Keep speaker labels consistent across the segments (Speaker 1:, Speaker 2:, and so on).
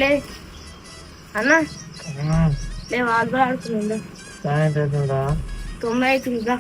Speaker 1: లే అన్న లే వాళ్ళు కూడా ఆడుతుందా
Speaker 2: సాయంత్రం
Speaker 1: 9 అవుతుందా.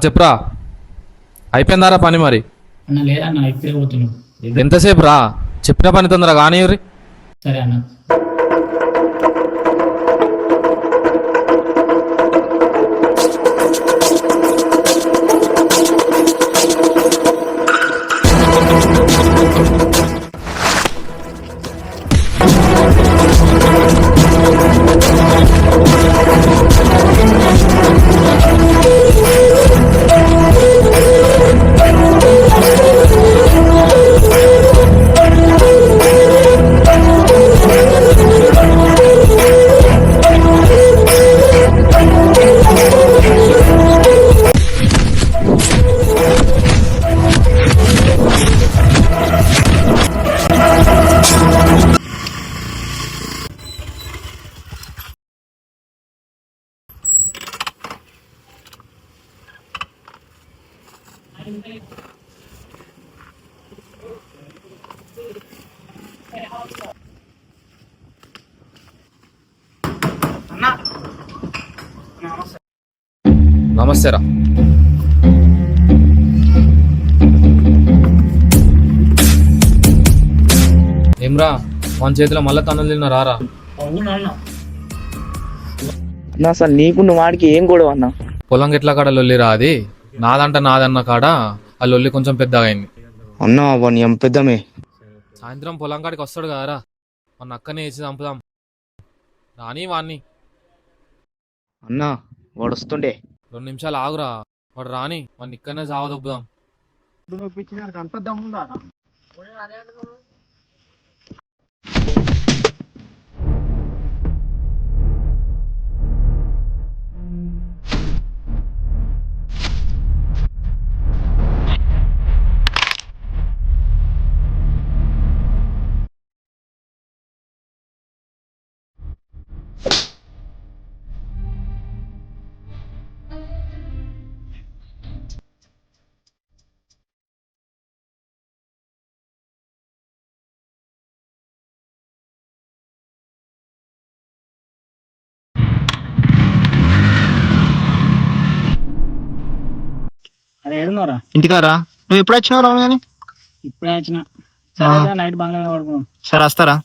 Speaker 3: చెప్పురా, అయిపోయిందారా పని మరి?
Speaker 2: అన్న లేదన్న ఇప్పుడే పోతున్నావు.
Speaker 3: ఎంతసేపు రా, చెప్పిన పని తొందరగా కానివ్వరి.
Speaker 2: సరే అన్న.
Speaker 3: నమస్తే రా. ఏమ్రా, మన చేతిలో మళ్ళా తన్నులు తిన్నా రారా?
Speaker 4: అన్నా అసలు నీకు నువ్వు వాడికి ఏం గొడవ అన్నా?
Speaker 3: పొలం గిట్ల కాడ లొల్లిరా అది. నాదన్న కాడ ఆ లొల్లి కొంచెం పెద్దగా అయింది.
Speaker 4: అన్నా వాడిని ఏం పెద్దమే.
Speaker 3: సాయంత్రం పొలం కాడికి వస్తాడు కదరా, మన అక్కనే వేసి చంపుదాం రాని వాణ్ణి.
Speaker 4: అన్నా వాడు వస్తుండే.
Speaker 3: 2 నిమిషాలు ఆగురా, వాడు రాని వాడిని ఇక్కడనే సావదొబ్బుదాం.
Speaker 2: అదే ఏడున్నారా?
Speaker 4: ఇంటికారా? నువ్వు ఎప్పుడు వచ్చినావు రావు? కానీ
Speaker 2: ఇప్పుడే వచ్చిన. సరే నైట్ బాగా పడుకున్నాం.
Speaker 4: సరే వస్తారా?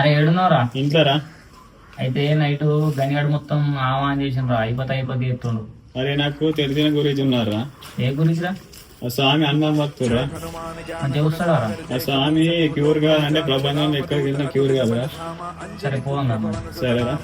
Speaker 2: అరే ఏడున్నారా?
Speaker 5: ఇంట్లోరా?
Speaker 2: అయితే నైట్ గనిగాడు మొత్తం ఆవాన్ చేసిన అయిపోతే చెప్తుండు.
Speaker 5: అరే నాకు తెలిసిన గురించి ఉన్నారా?
Speaker 2: ఏ గురించి రా?
Speaker 5: ఆ స్వామి హనుమాన్ భక్తురా.
Speaker 2: మంచిగా వస్తాడా?
Speaker 5: ఆ స్వామి క్యూర్ గా అంటే ప్రపంచంలో ఎక్కడికి వెళ్ళినా క్యూర్ కాదురా.
Speaker 2: సరే పోదాం.
Speaker 5: సరేరా.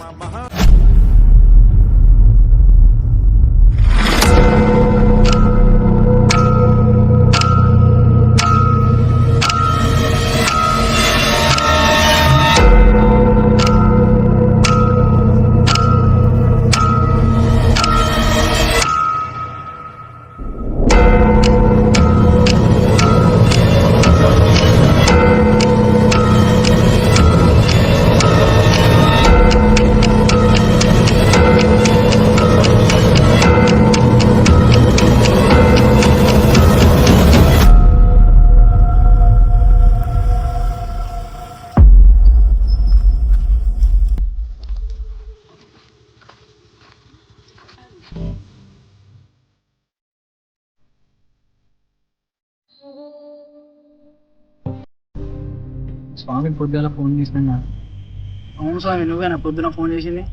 Speaker 6: స్వామి పొద్దున ఫోన్ చేసినా. అవును స్వామి, నువ్వేనా పొద్దున ఫోన్ చేసింది?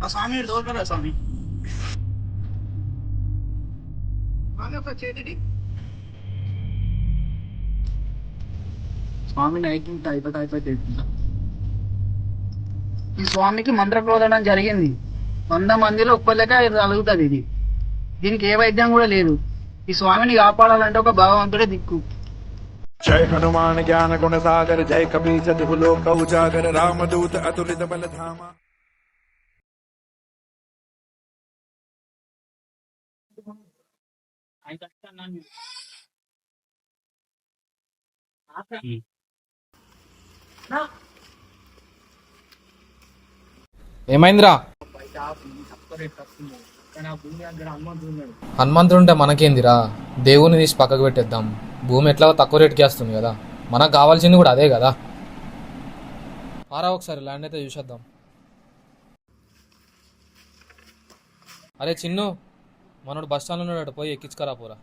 Speaker 6: ఆ స్వామి దోల్పరా స్వామి. స్వామి నైట్ అయిపోతుంది. ఈ స్వామికి మంత్ర ప్రోదనం జరిగింది. 100 మందిలో ఒక్కలేక కలుగుతుంది ఇది. దీనికి ఏ వైద్యం కూడా లేదు. ఈ స్వామిని కాపాడాలంటే ఒక భగవంతుడే దిక్కు.
Speaker 7: जय हनुमान ज्ञान गुण सागर जय कपीश तिहु लोक उजागर रामदूत अतुलित बल धामा।
Speaker 3: ఏమైందిరా? హనుమంతుడు ఉంటే మనకేందిరా, దేవుని తీసి పక్కకు పెట్టేద్దాం. భూమి ఎట్లా తక్కువ రేటుకి వస్తుంది కదా, మనకు కావాల్సింది కూడా అదే కదా. ఆరా ఒకసారి ల్యాండ్ అయితే చూసేద్దాం. అరే చిన్ను, మనోడు బస్ స్టాండ్లో ఉన్నాడు, పోయి ఎక్కించుకరా పోరా.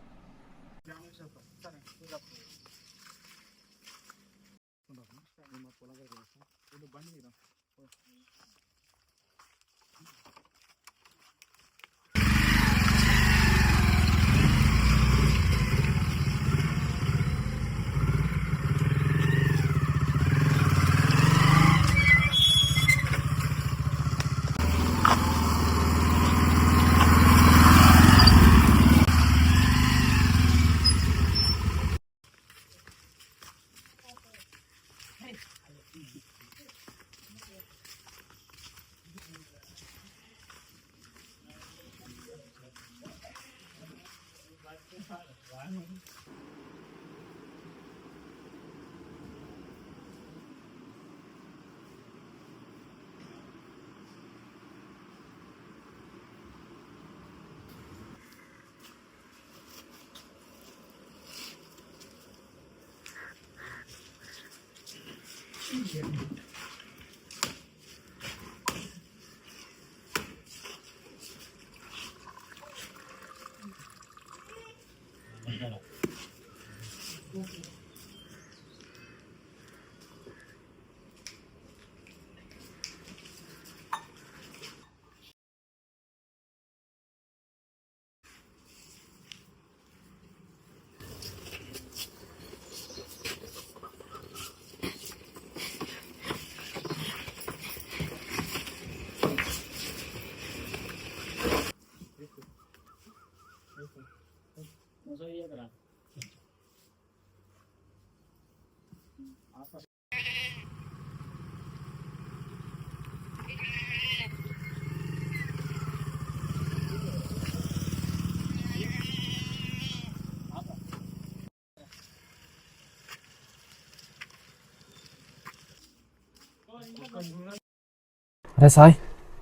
Speaker 3: అరే సాయి,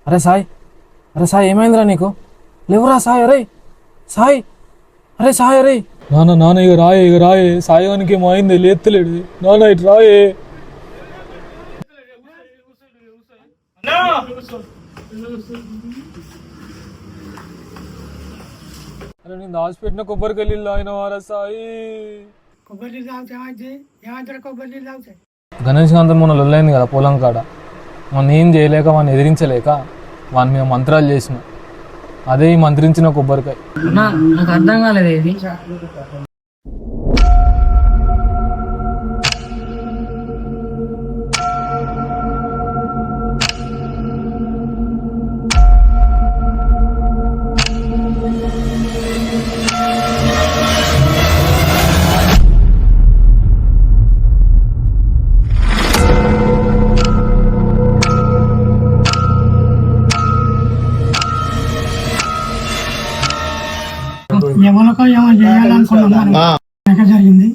Speaker 3: అరే సాయి, అరే సాయి, ఏమైందిరా నీకు? లేవురా సాయి. అరే సాయి, అరే సాయి, అరే నాన్న ఇక రాయే సాయానికి ఏమైంది, లేత్తలేడు నాన్న, ఇటు రాయే. అరే నేను దాచిపెట్టిన కొబ్బరికాయలు ఆయన వారా సాయి. గణేష్ కాంతం మొన్న లొల్లైంది కదా పొలం కాడ, మన ఏం చేయలేక వాడిని ఎదిరించలేక వాని మీద మంత్రాలు చేసిన, అదే ఈ మంత్రించిన కొబ్బరికాయ.
Speaker 6: నాకు అర్థం కాలేదు ఇది. ఎవరికో ఏమో చేయాలనుకున్నాం, జరిగింది.